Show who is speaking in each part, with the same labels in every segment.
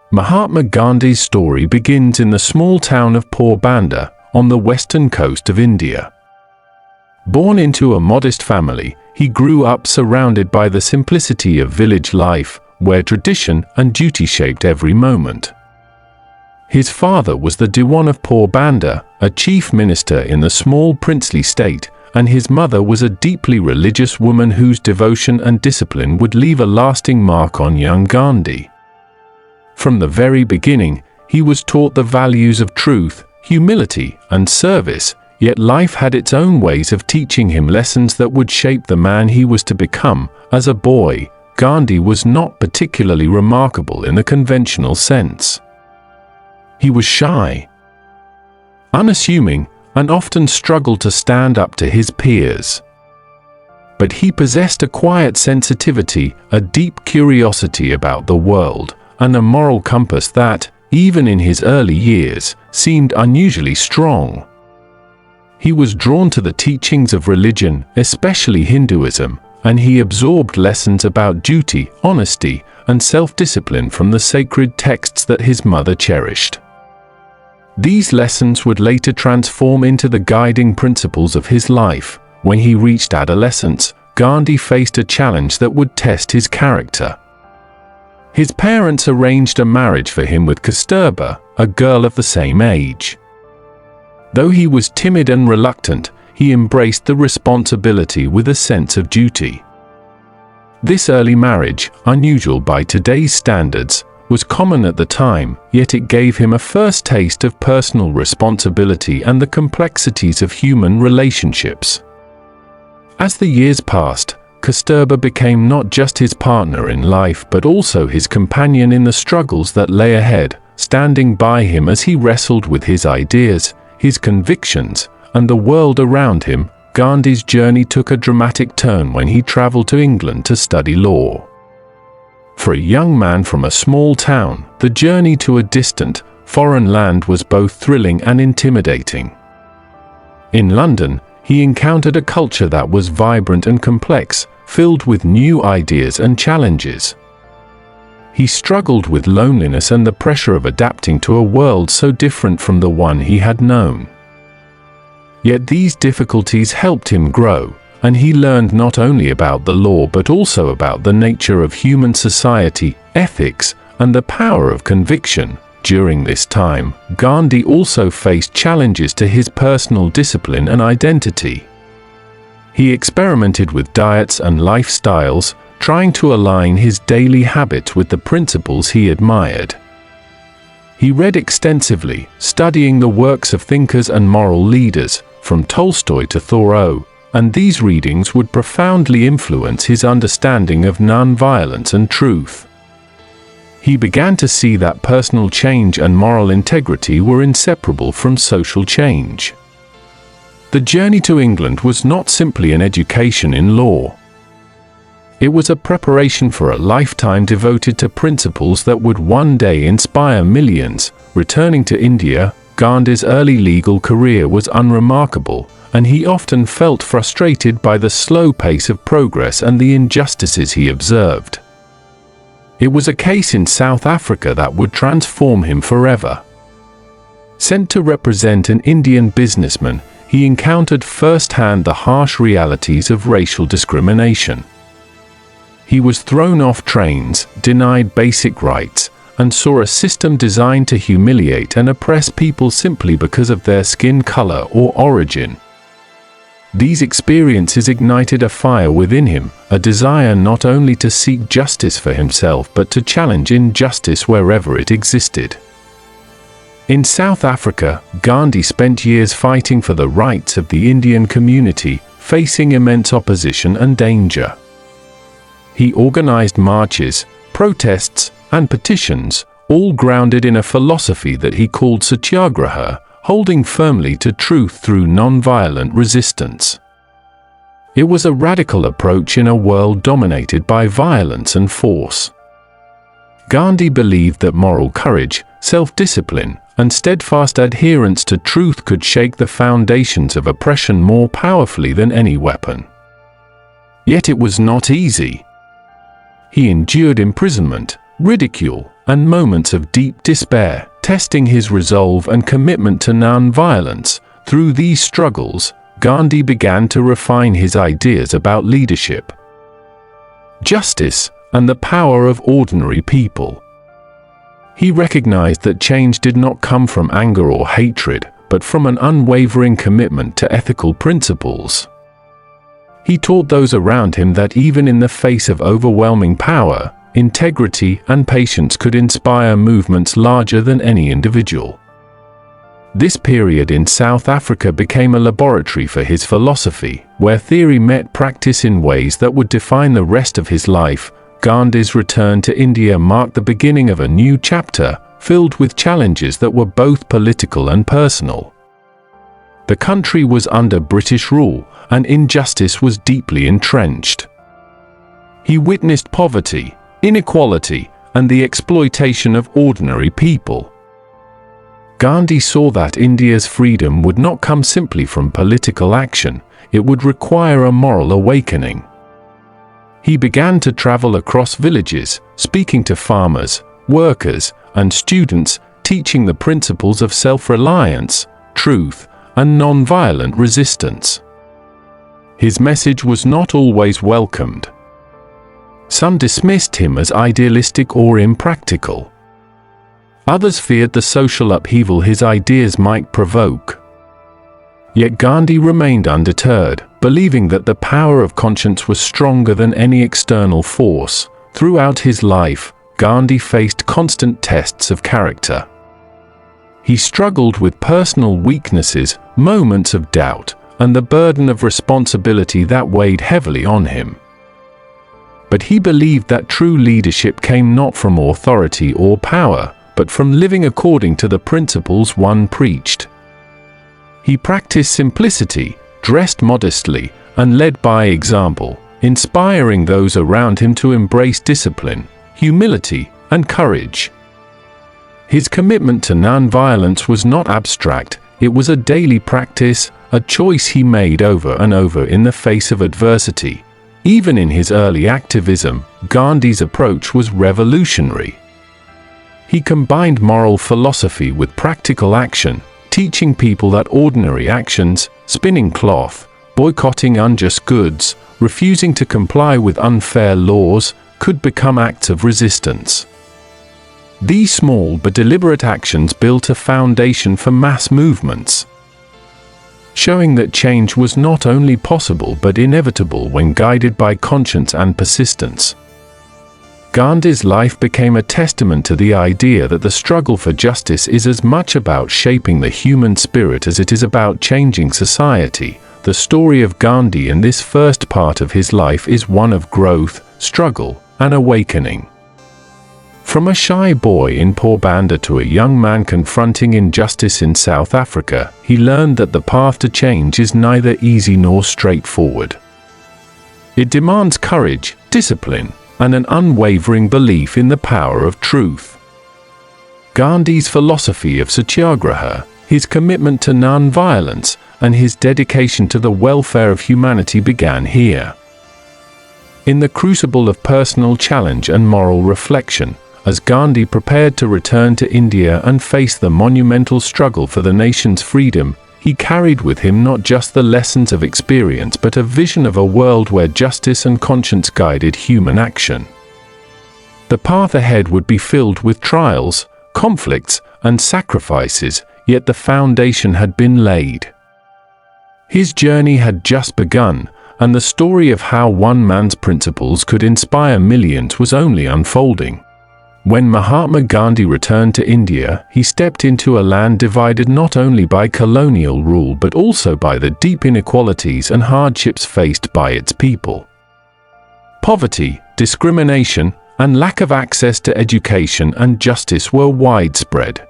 Speaker 1: Mahatma Gandhi's story begins in the small town of Porbandar, on the western coast of India. Born into a modest family, he grew up surrounded by the simplicity of village life, where tradition and duty shaped every moment. His father was the Diwan of Porbandar, a chief minister in the small princely state, and his mother was a deeply religious woman whose devotion and discipline would leave a lasting mark on young Gandhi. From the very beginning, he was taught the values of truth, humility, and service, yet life had its own ways of teaching him lessons that would shape the man he was to become. As a boy, Gandhi was not particularly remarkable in the conventional sense. He was shy, unassuming, and often struggled to stand up to his peers. But he possessed a quiet sensitivity, a deep curiosity about the world, and a moral compass that, even in his early years, seemed unusually strong. He was drawn to the teachings of religion, especially Hinduism, and he absorbed lessons about duty, honesty, and self-discipline from the sacred texts that his mother cherished. These lessons would later transform into the guiding principles of his life. When he reached adolescence, Gandhi faced a challenge that would test his character. His parents arranged a marriage for him with Kasturba, a girl of the same age. Though he was timid and reluctant, he embraced the responsibility with a sense of duty. This early marriage, unusual by today's standards, was common at the time, yet it gave him a first taste of personal responsibility and the complexities of human relationships. As the years passed, Kasturba became not just his partner in life but also his companion in the struggles that lay ahead, standing by him as he wrestled with his ideas, his convictions, and the world around him. Gandhi's journey took a dramatic turn when he traveled to England to study law. For a young man from a small town, the journey to a distant, foreign land was both thrilling and intimidating. In London, he encountered a culture that was vibrant and complex, filled with new ideas and challenges. He struggled with loneliness and the pressure of adapting to a world so different from the one he had known. Yet these difficulties helped him grow, and he learned not only about the law but also about the nature of human society, ethics, and the power of conviction. During this time, Gandhi also faced challenges to his personal discipline and identity. He experimented with diets and lifestyles, trying to align his daily habits with the principles he admired. He read extensively, studying the works of thinkers and moral leaders, from Tolstoy to Thoreau, and these readings would profoundly influence his understanding of nonviolence and truth. He began to see that personal change and moral integrity were inseparable from social change. The journey to England was not simply an education in law. It was a preparation for a lifetime devoted to principles that would one day inspire millions. Returning to India, Gandhi's early legal career was unremarkable, and he often felt frustrated by the slow pace of progress and the injustices he observed. It was a case in South Africa that would transform him forever. Sent to represent an Indian businessman, he encountered firsthand the harsh realities of racial discrimination. He was thrown off trains, denied basic rights, and saw a system designed to humiliate and oppress people simply because of their skin color or origin. These experiences ignited a fire within him, a desire not only to seek justice for himself but to challenge injustice wherever it existed. In South Africa, Gandhi spent years fighting for the rights of the Indian community, facing immense opposition and danger. He organized marches, protests, and petitions, all grounded in a philosophy that he called satyagraha, holding firmly to truth through non-violent resistance. It was a radical approach in a world dominated by violence and force. Gandhi believed that moral courage, self-discipline, and steadfast adherence to truth could shake the foundations of oppression more powerfully than any weapon. Yet it was not easy. He endured imprisonment, ridicule, and moments of deep despair, testing his resolve and commitment to non-violence. Through these struggles, Gandhi began to refine his ideas about leadership, justice, and the power of ordinary people. He recognized that change did not come from anger or hatred, but from an unwavering commitment to ethical principles. He taught those around him that even in the face of overwhelming power, integrity and patience could inspire movements larger than any individual. This period in South Africa became a laboratory for his philosophy, where theory met practice in ways that would define the rest of his life. Gandhi's return to India marked the beginning of a new chapter, filled with challenges that were both political and personal. The country was under British rule, and injustice was deeply entrenched. He witnessed poverty, inequality, and the exploitation of ordinary people. Gandhi saw that India's freedom would not come simply from political action, it would require a moral awakening. He began to travel across villages, speaking to farmers, workers, and students, teaching the principles of self-reliance, truth, and non-violent resistance. His message was not always welcomed. Some dismissed him as idealistic or impractical. Others feared the social upheaval his ideas might provoke. Yet Gandhi remained undeterred, believing that the power of conscience was stronger than any external force. Throughout his life, Gandhi faced constant tests of character. He struggled with personal weaknesses, moments of doubt, and the burden of responsibility that weighed heavily on him. But he believed that true leadership came not from authority or power, but from living according to the principles one preached. He practiced simplicity, dressed modestly, and led by example, inspiring those around him to embrace discipline, humility, and courage. His commitment to non-violence was not abstract, it was a daily practice, a choice he made over and over in the face of adversity. Even in his early activism, Gandhi's approach was revolutionary. He combined moral philosophy with practical action, teaching people that ordinary actions, spinning cloth, boycotting unjust goods, refusing to comply with unfair laws, could become acts of resistance. These small but deliberate actions built a foundation for mass movements, showing that change was not only possible but inevitable when guided by conscience and persistence. Gandhi's life became a testament to the idea that the struggle for justice is as much about shaping the human spirit as it is about changing society. The story of Gandhi in this first part of his life is one of growth, struggle, and awakening. From a shy boy in Porbandar to a young man confronting injustice in South Africa, he learned that the path to change is neither easy nor straightforward. It demands courage, discipline, and an unwavering belief in the power of truth. Gandhi's philosophy of satyagraha, his commitment to non-violence, and his dedication to the welfare of humanity began here. In the crucible of personal challenge and moral reflection, as Gandhi prepared to return to India and face the monumental struggle for the nation's freedom, he carried with him not just the lessons of experience but a vision of a world where justice and conscience guided human action. The path ahead would be filled with trials, conflicts, and sacrifices, yet the foundation had been laid. His journey had just begun, and the story of how one man's principles could inspire millions was only unfolding. When Mahatma Gandhi returned to India, he stepped into a land divided not only by colonial rule but also by the deep inequalities and hardships faced by its people. Poverty, discrimination, and lack of access to education and justice were widespread.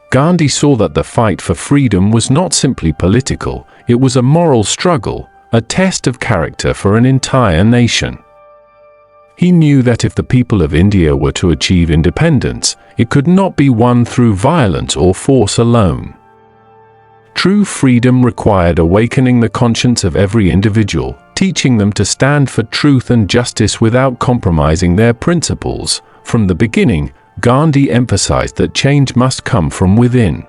Speaker 1: Gandhi saw that the fight for freedom was not simply political, it was a moral struggle, a test of character for an entire nation. He knew that if the people of India were to achieve independence, it could not be won through violence or force alone. True freedom required awakening the conscience of every individual, teaching them to stand for truth and justice without compromising their principles. From the beginning, Gandhi emphasized that change must come from within.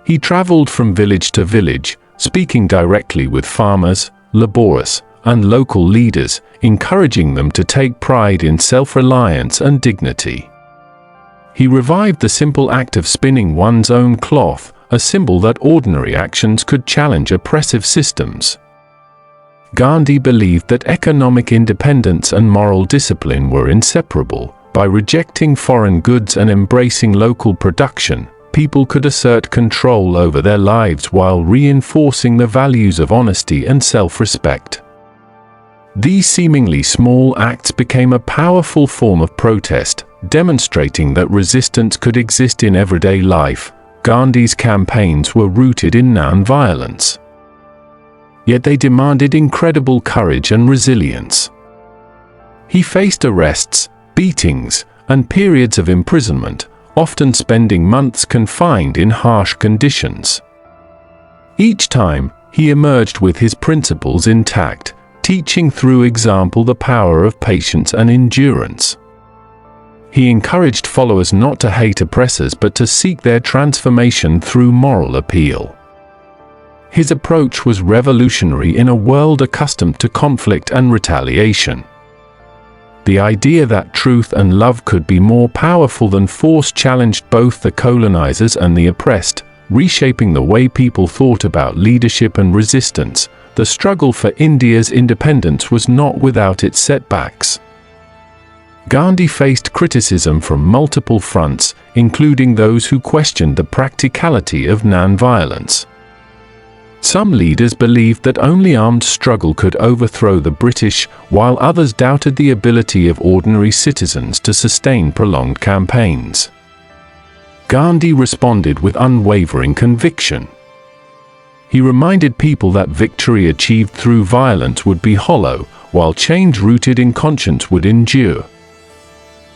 Speaker 1: He traveled from village to village, speaking directly with farmers, laborers, and local leaders, encouraging them to take pride in self-reliance and dignity. He revived the simple act of spinning one's own cloth, a symbol that ordinary actions could challenge oppressive systems. Gandhi believed that economic independence and moral discipline were inseparable. By rejecting foreign goods and embracing local production, people could assert control over their lives while reinforcing the values of honesty and self-respect. These seemingly small acts became a powerful form of protest, demonstrating that resistance could exist in everyday life. Gandhi's campaigns were rooted in non-violence. Yet they demanded incredible courage and resilience. He faced arrests, beatings, and periods of imprisonment, often spending months confined in harsh conditions. Each time, he emerged with his principles intact, teaching through example the power of patience and endurance. He encouraged followers not to hate oppressors but to seek their transformation through moral appeal. His approach was revolutionary in a world accustomed to conflict and retaliation. The idea that truth and love could be more powerful than force challenged both the colonizers and the oppressed, reshaping the way people thought about leadership and resistance. The struggle for India's independence was not without its setbacks. Gandhi faced criticism from multiple fronts, including those who questioned the practicality of non-violence. Some leaders believed that only armed struggle could overthrow the British, while others doubted the ability of ordinary citizens to sustain prolonged campaigns. Gandhi responded with unwavering conviction. He reminded people that victory achieved through violence would be hollow, while change rooted in conscience would endure.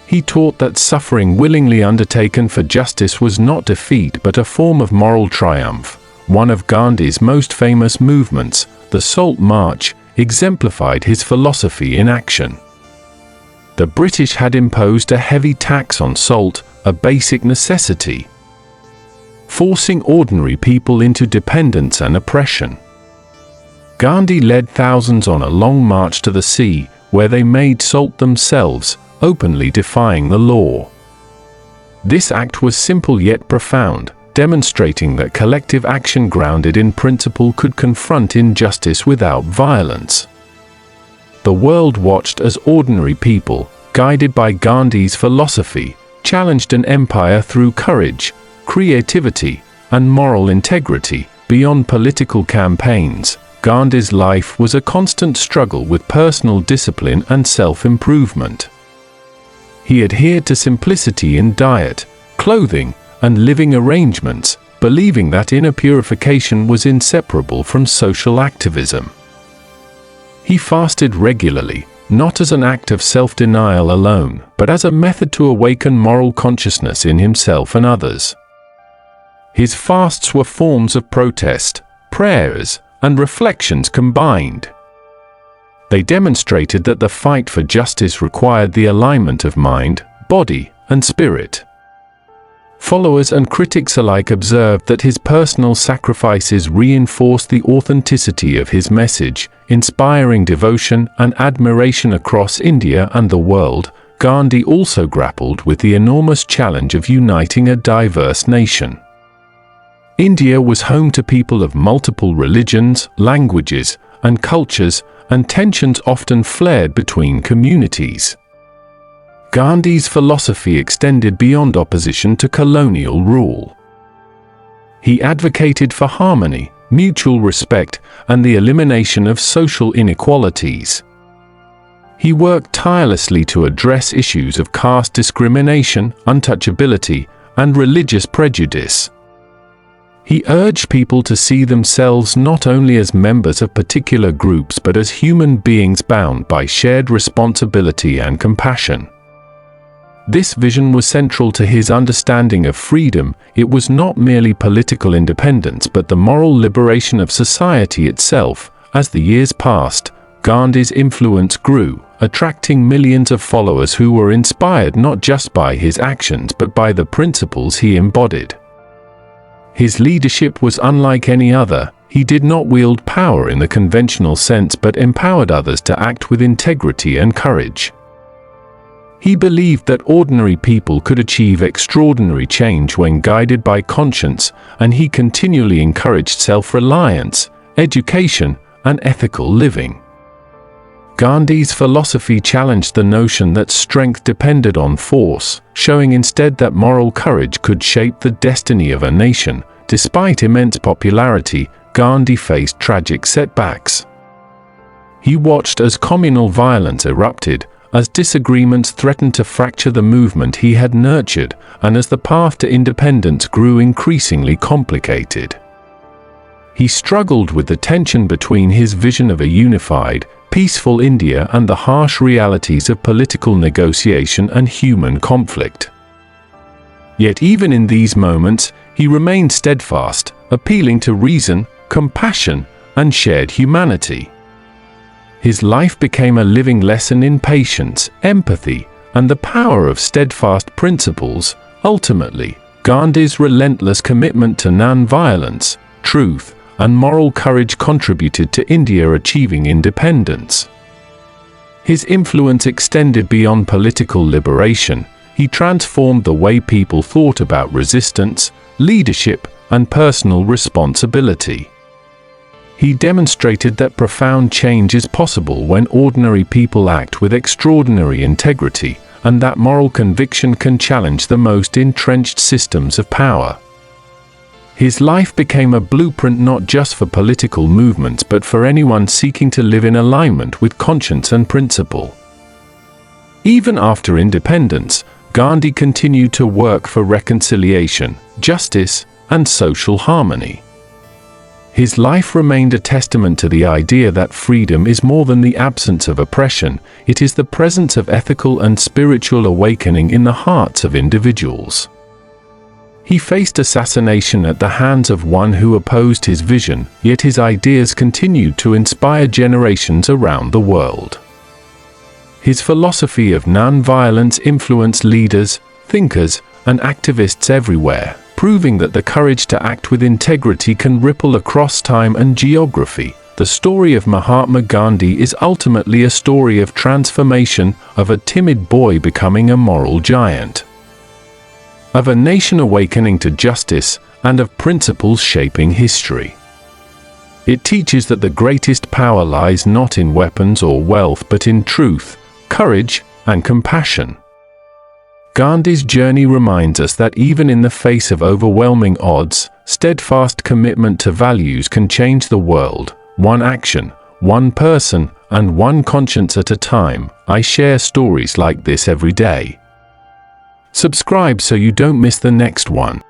Speaker 1: He taught that suffering willingly undertaken for justice was not defeat but a form of moral triumph. One of Gandhi's most famous movements, the Salt March, exemplified his philosophy in action. The British had imposed a heavy tax on salt, a basic necessity, forcing ordinary people into dependence and oppression. Gandhi led thousands on a long march to the sea, where they made salt themselves, openly defying the law. This act was simple yet profound, demonstrating that collective action grounded in principle could confront injustice without violence. The world watched as ordinary people, guided by Gandhi's philosophy, challenged an empire through courage, creativity, and moral integrity. Beyond political campaigns, Gandhi's life was a constant struggle with personal discipline and self-improvement. He adhered to simplicity in diet, clothing, and living arrangements, believing that inner purification was inseparable from social activism. He fasted regularly, not as an act of self-denial alone, but as a method to awaken moral consciousness in himself and others. His fasts were forms of protest, prayers, and reflections combined. They demonstrated that the fight for justice required the alignment of mind, body, and spirit. Followers and critics alike observed that his personal sacrifices reinforced the authenticity of his message, inspiring devotion and admiration across India and the world. Gandhi also grappled with the enormous challenge of uniting a diverse nation. India was home to people of multiple religions, languages, and cultures, and tensions often flared between communities. Gandhi's philosophy extended beyond opposition to colonial rule. He advocated for harmony, mutual respect, and the elimination of social inequalities. He worked tirelessly to address issues of caste discrimination, untouchability, and religious prejudice. He urged people to see themselves not only as members of particular groups but as human beings bound by shared responsibility and compassion. This vision was central to his understanding of freedom. It was not merely political independence but the moral liberation of society itself. As the years passed, Gandhi's influence grew, attracting millions of followers who were inspired not just by his actions but by the principles he embodied. His leadership was unlike any other. He did not wield power in the conventional sense but empowered others to act with integrity and courage. He believed that ordinary people could achieve extraordinary change when guided by conscience, and he continually encouraged self-reliance, education, and ethical living. Gandhi's philosophy challenged the notion that strength depended on force, showing instead that moral courage could shape the destiny of a nation. Despite immense popularity, Gandhi faced tragic setbacks. He watched as communal violence erupted, as disagreements threatened to fracture the movement he had nurtured, and as the path to independence grew increasingly complicated. He struggled with the tension between his vision of a unified, peaceful India and the harsh realities of political negotiation and human conflict. Yet even in these moments, he remained steadfast, appealing to reason, compassion, and shared humanity. His life became a living lesson in patience, empathy, and the power of steadfast principles. Ultimately, Gandhi's relentless commitment to non-violence, truth, and moral courage contributed to India achieving independence. His influence extended beyond political liberation. He transformed the way people thought about resistance, leadership, and personal responsibility. He demonstrated that profound change is possible when ordinary people act with extraordinary integrity, and that moral conviction can challenge the most entrenched systems of power. His life became a blueprint not just for political movements but for anyone seeking to live in alignment with conscience and principle. Even after independence, Gandhi continued to work for reconciliation, justice, and social harmony. His life remained a testament to the idea that freedom is more than the absence of oppression, it is the presence of ethical and spiritual awakening in the hearts of individuals. He faced assassination at the hands of one who opposed his vision, yet his ideas continued to inspire generations around the world. His philosophy of non-violence influenced leaders, thinkers, and activists everywhere, proving that the courage to act with integrity can ripple across time and geography. The story of Mahatma Gandhi is ultimately a story of transformation, of a timid boy becoming a moral giant, of a nation awakening to justice, and of principles shaping history. It teaches that the greatest power lies not in weapons or wealth but in truth, courage, and compassion. Gandhi's journey reminds us that even in the face of overwhelming odds, steadfast commitment to values can change the world, one action, one person, and one conscience at a time. I share stories like this every day. Subscribe so you don't miss the next one.